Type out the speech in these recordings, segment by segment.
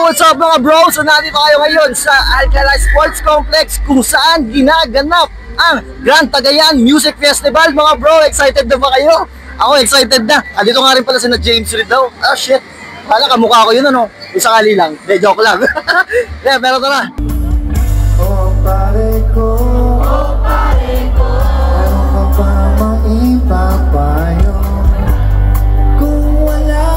what's up mga bro? So nandito tayo ngayon sa Alcala Sports Complex kung saan ginaganap ang Grand Cagayan Music Festival. Mga bro, excited na ba kayo? Ako excited na. Andito nga rin pala si James Reid daw. Ah shit, hala kamukha ko yun ano. Isakali lang, de joke lang. Yeah, pero tara. Oh pare ko, ano ka pa maipapayo? Kung wala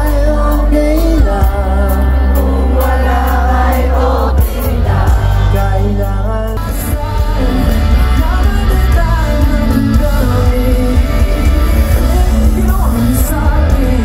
ay okay lang, kung wala ay okay lang. Kailangan kami tayo ng gawin. Yun sa akin.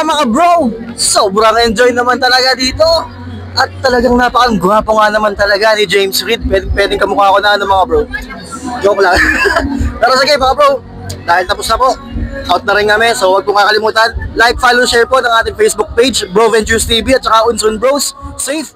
Mga bro, sobrang enjoy naman talaga dito. At talagang napakagwapo nga naman talaga ni James Reid. Pwedeng kamukha ko na mga bro. Joke lang. Pero sige mga bro, dahil tapos na po, out na rin kami. So huwag po kakalimutan, like, follow, share po ng ating Facebook page, Bro Ventures TV at saka Unsun Bros. Safe